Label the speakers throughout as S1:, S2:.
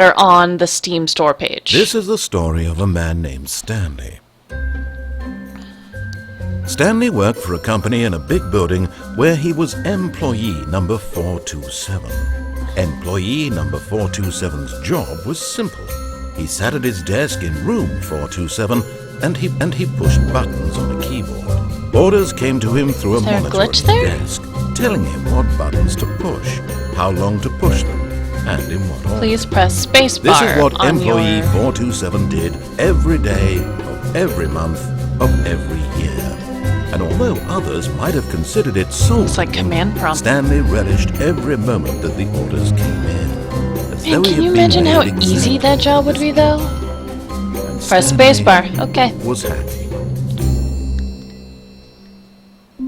S1: are on the Steam store page.
S2: This is the story of a man named Stanley. Stanley worked for a company in a big building where he was employee number 427. Employee number 427's job was simple. He sat at his desk in room 427 and he pushed buttons on a keyboard. Orders came to him through a monitor at his desk, telling him what buttons to push, how long to push them, and in what order.
S1: Please press spacebar.
S2: This is what employee 427 did every day of every month of every year. And although others might have considered it soul,
S1: it's like command prompt.
S2: Stanley relished every moment that the orders came in.
S1: Man, can you imagine how easy that job would be, though? Press spacebar. Okay.
S2: Was happy.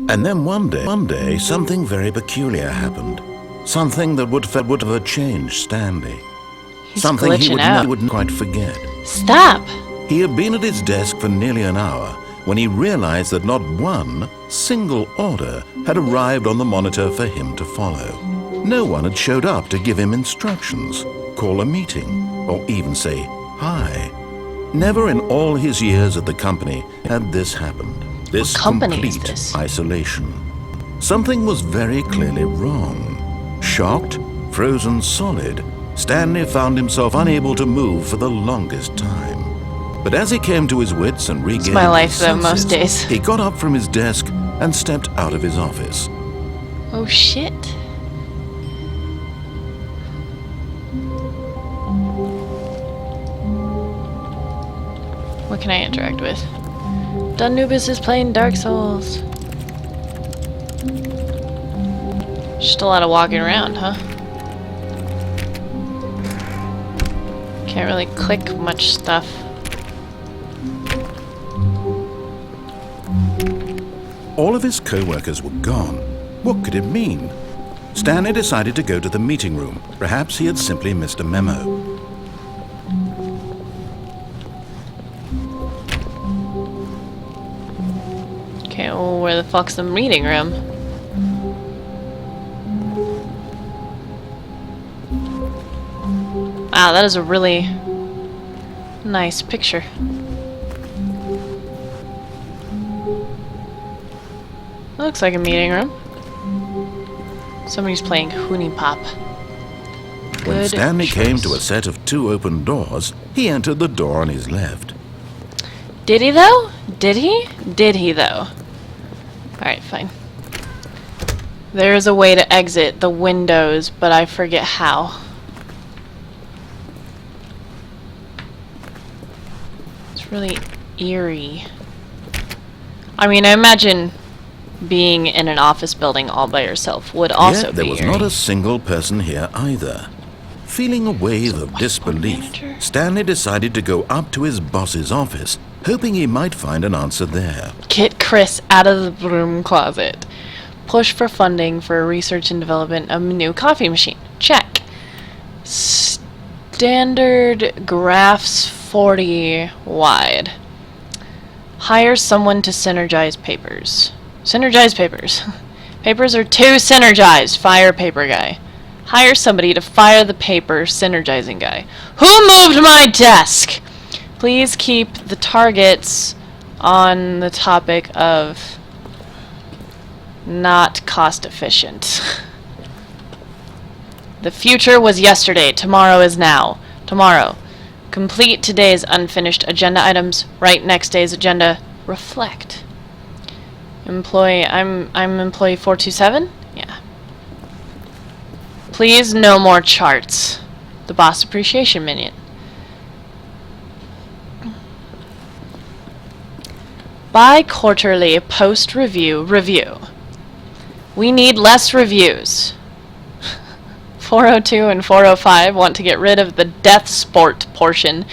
S2: And then one day, something very peculiar happened. Something that would have changed Stanley.
S1: He's
S2: something he
S1: glitching out.
S2: wouldn't quite forget.
S1: Stop!
S2: He had been at his desk for nearly an hour when he realized that not one single order had arrived on the monitor for him to follow. No one had showed up to give him instructions, call a meeting, or even say hi. Never in all his years at the company had this happened. This complete isolation. Something was very clearly wrong. Shocked, frozen solid, Stanley found himself unable to move for the longest time. But as he came to his wits and regained
S1: it's my life,
S2: his
S1: though,
S2: senses,
S1: most days.
S2: he got up from his desk and stepped out of his office.
S1: Oh, shit. What can I interact with? Dunubis is playing Dark Souls. Just a lot of walking around, huh? Can't really click much stuff.
S2: All of his co-workers were gone. What could it mean? Stanley decided to go to the meeting room. Perhaps he had simply missed a memo.
S1: Okay, well, where the fuck's the meeting room? Wow, that is a really nice picture. Looks like a meeting room. Somebody's playing Hoonie Pop.
S2: When Stanley came to a set of 2 open doors, he entered the door on his left.
S1: Did he, though? Did he? Did he, though? Alright, fine. There is a way to exit the windows, but I forget how. It's really eerie. I mean, I imagine being in an office building all by yourself would also
S2: Yet there
S1: be
S2: was
S1: eerie.
S2: not a single person here either. Feeling a wave of disbelief, Stanley decided to go up to his boss's office, hoping he might find an answer there.
S1: Get Chris out of the broom closet. Push for funding for research and development of a new coffee machine. Check. Standard graphs 40 wide. Hire someone to synergize papers. Synergize papers. Papers are too synergized. Fire paper guy. Hire somebody to fire the paper synergizing guy. Who moved my desk? Please keep the targets on the topic of not cost efficient. The future was yesterday. Tomorrow is now. Tomorrow. Complete today's unfinished agenda items. Write next day's agenda. Reflect. Employee, I'm employee 427? Yeah. Please no more charts. The boss appreciation minion. Bi-quarterly post-review review. We need less reviews. 402 and 405 want to get rid of the death sport portion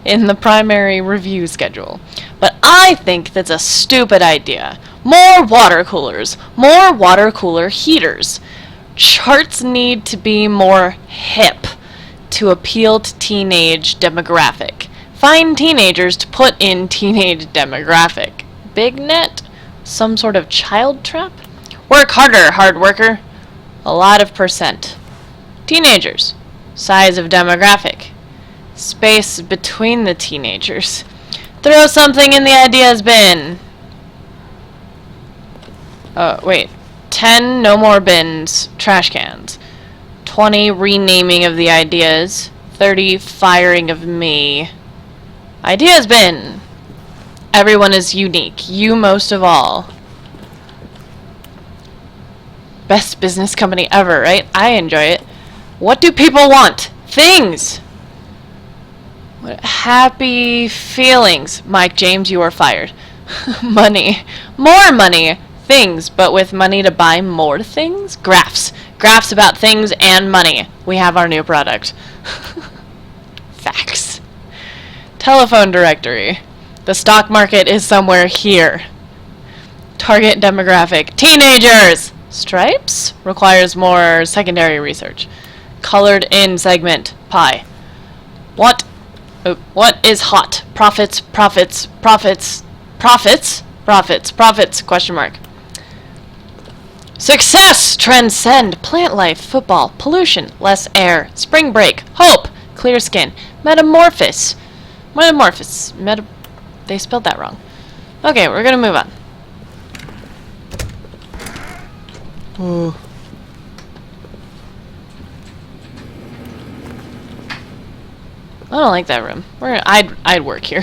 S1: in the primary review schedule. But I think that's a stupid idea. More water coolers. More water cooler heaters. Charts need to be more hip to appeal to teenage demographic. Find teenagers to put in teenage demographic. Big net? Some sort of child trap? Work harder, hard worker. A lot of percent. Teenagers. Size of demographic. Space between the teenagers. Throw something in the ideas bin. Oh, wait. 10, no more bins. Trash cans. 20, renaming of the ideas. 30, firing of me. Ideas bin. Everyone is unique. You most of all. Best business company ever, right? I enjoy it. What do people want? Things! What happy feelings. Mike James, you are fired. Money. More money. Things, but with money to buy more things? Graphs. Graphs about things and money. We have our new product. Facts. Telephone directory. The stock market is somewhere here. Target demographic. Teenagers! Stripes? Requires more secondary research. Colored in segment. Pie. What? What is hot? Profits, profits, profits, profits, profits, profits, question mark. Success! Transcend. Plant life. Football. Pollution. Less air. Spring break. Hope. Clear skin. Metamorphosis. Metamorphosis. They spelled that wrong. Okay, we're gonna move on. Ooh. I don't like that room. I'd work here.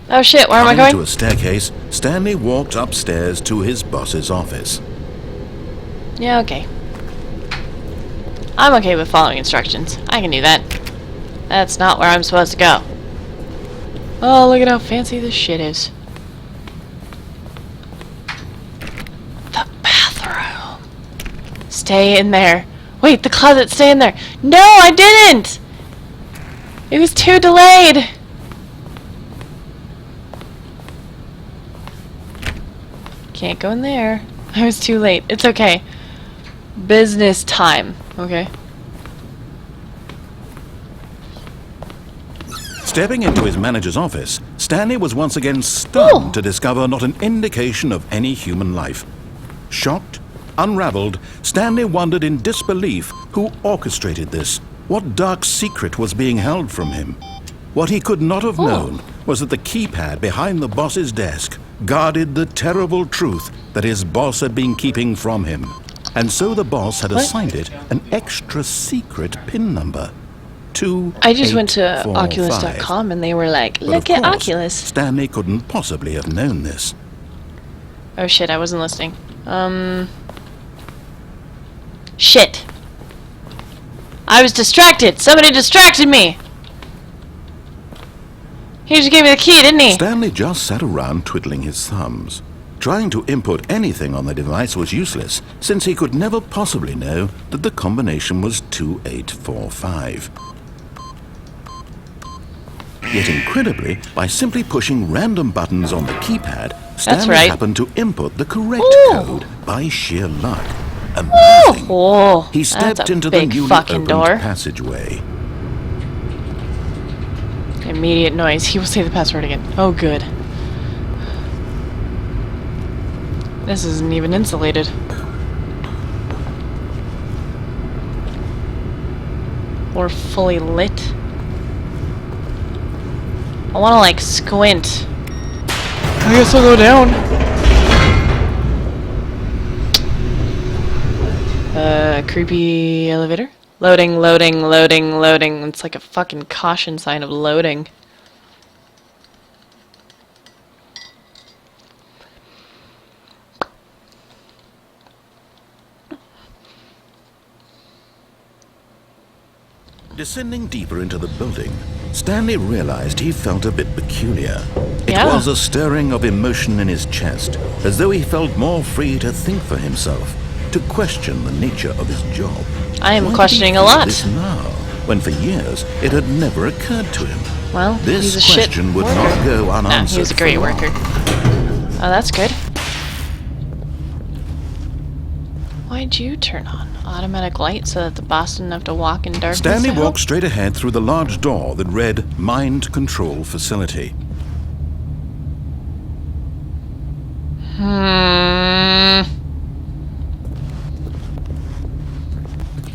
S1: Oh shit, where am I going?
S2: To a staircase, Stanley walked upstairs to his boss's office.
S1: Yeah, okay. I'm okay with following instructions. I can do that. That's not where I'm supposed to go. Oh, look at how fancy this shit is. The bathroom. Stay in there. Wait, the closet, stay in there. No, I didn't! It was too delayed. Can't go in there. I was too late. It's okay. Business time. Okay.
S2: Stepping into his manager's office, Stanley was once again stunned to discover not an indication of any human life. Shocked, unraveled, Stanley wondered in disbelief who orchestrated this. What dark secret was being held from him? What he could not have known was that the keypad behind the boss's desk guarded the terrible truth that his boss had been keeping from him. And so the boss had assigned it an extra secret PIN number.
S1: I just went to Oculus.com and they were like, look at Oculus.
S2: Stanley couldn't possibly have known this.
S1: Oh shit, I wasn't listening. Shit. I was distracted. Somebody distracted me. He just gave me the key, didn't he?
S2: Stanley just sat around twiddling his thumbs. Trying to input anything on the device was useless, since he could never possibly know that the combination was 2845. Yet incredibly, by simply pushing random buttons on the keypad, Stanley happened to input the correct code by sheer luck. Amazing. He stepped into the newly opened passageway.
S1: Immediate noise. He will say the password again. Oh, good. This isn't even insulated. Or fully lit. I want to, like, squint. I guess I'll go down. Creepy elevator. Loading, loading, loading, loading. It's like a fucking caution sign of loading.
S2: Descending deeper into the building, Stanley realized he felt a bit peculiar. It was a stirring of emotion in his chest, as though he felt more free to think for himself, to question the nature of his job.
S1: I am questioning a lot.
S2: This now, when for years it had never occurred to him.
S1: Well,
S2: this
S1: he's a
S2: question would not go unanswered.
S1: He was a great worker. Oh, that's good. Why'd you turn on automatic light so that the boss didn't have to walk in darkness?
S2: Stanley walked straight ahead through the large door that read Mind Control Facility.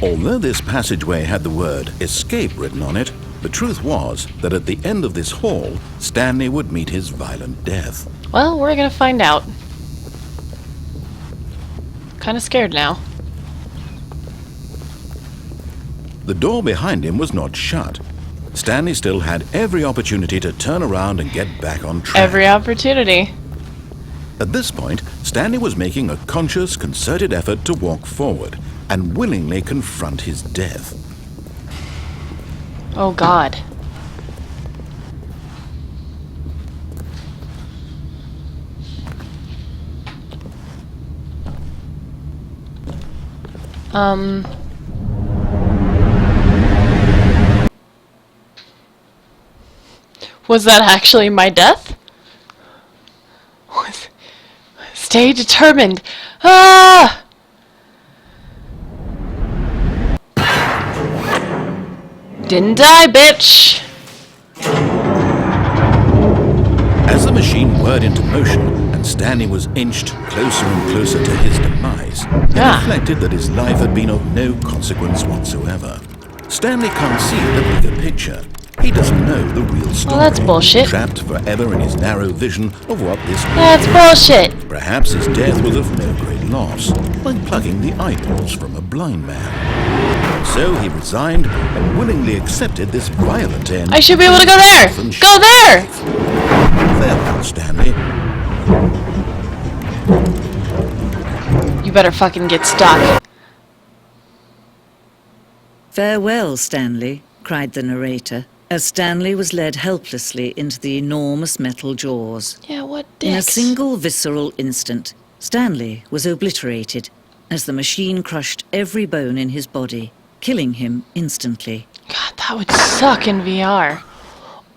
S2: Although this passageway had the word escape written on it, The truth was that at the end of this hall, Stanley would meet his violent death.
S1: Well, we're gonna find out. Kinda scared now.
S2: The door behind him was not shut. Stanley still had every opportunity to turn around and get back on track.
S1: Every opportunity.
S2: At this point, Stanley was making a conscious, concerted effort to walk forward and willingly confront his death.
S1: Oh God. Was that actually my death? Stay determined. Ah! Didn't die, bitch!
S2: As the machine whirred into motion and Stanley was inched closer and closer to his demise, he reflected that his life had been of no consequence whatsoever. Stanley can't see the bigger picture. He doesn't know the real story.
S1: Well, that's bullshit.
S2: Trapped forever in his narrow vision of what this was.
S1: That's bullshit!
S2: Perhaps his death was of no great loss, like plucking the eyeballs from a blind man. So he resigned and willingly accepted this violent end.
S1: I should be able to go there! Go there!
S2: Farewell, Stanley.
S1: You better fucking get stuck.
S3: "Farewell, Stanley," cried the narrator, as Stanley was led helplessly into the enormous metal jaws.
S1: Yeah, what
S3: In a
S1: dicks?
S3: single visceral instant, Stanley was obliterated as the machine crushed every bone in his body, killing him instantly.
S1: God, that would suck in VR.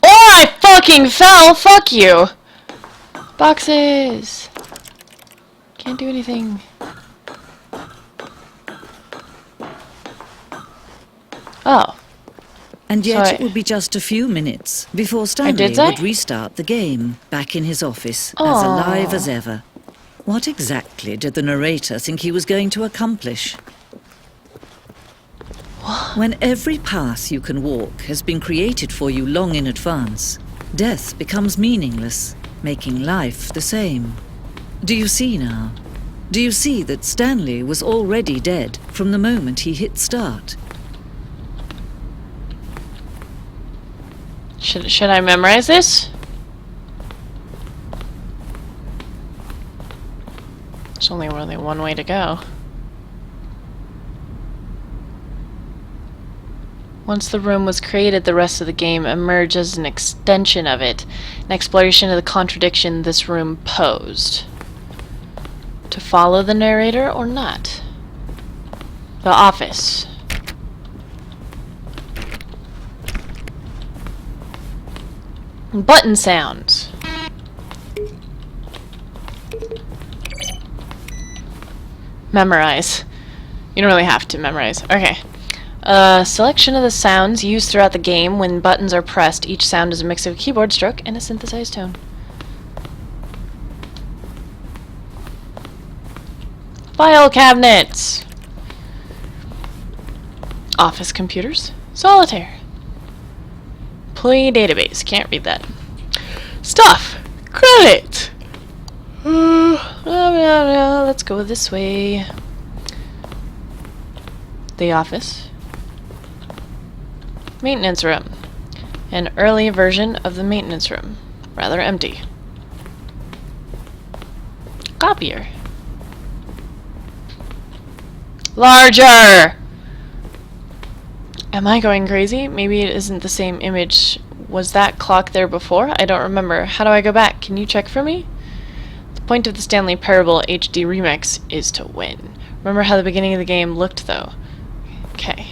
S1: Or I fucking fell! Fuck you! Boxes! Can't do anything. Oh.
S3: And yet
S1: So
S3: it would be just a few minutes before Stanley
S1: did say?
S3: would restart the game, back in his office, as
S1: Aw.
S3: alive as ever. What exactly did the narrator think he was going to accomplish? When every path you can walk has been created for you long in advance, death becomes meaningless, making life the same. Do you see now? Do you see that Stanley was already dead from the moment he hit start?
S1: Should I memorize this? There's only really one way to go. Once the room was created, the rest of the game emerged as an extension of it, an exploration of the contradiction this room posed. To follow the narrator or not? The office. Button sounds. Memorize. You don't really have to memorize. Okay. Selection of the sounds used throughout the game when buttons are pressed. Each sound is a mix of a keyboard stroke and a synthesized tone. File cabinets. Office computers. Solitaire. Employee database. Can't read that. Stuff. Credit. Let's go this way. The office. Maintenance room. An early version of the maintenance room. Rather empty. Copier. Larger! Am I going crazy? Maybe it isn't the same image. Was that clock there before? I don't remember. How do I go back? Can you check for me? The point of the Stanley Parable HD Remix is to win. Remember how the beginning of the game looked, though? Okay.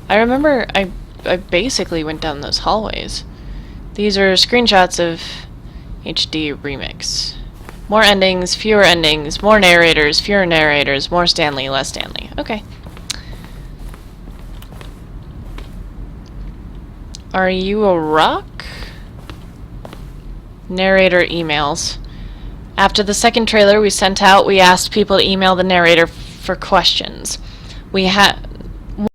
S1: I remember I basically went down those hallways. These are screenshots of HD Remix. More endings, more narrators, fewer narrators, more Stanley, less Stanley. Okay. Are you a rock? Narrator emails. After the second trailer we sent out, we asked people to email the narrator for questions. We have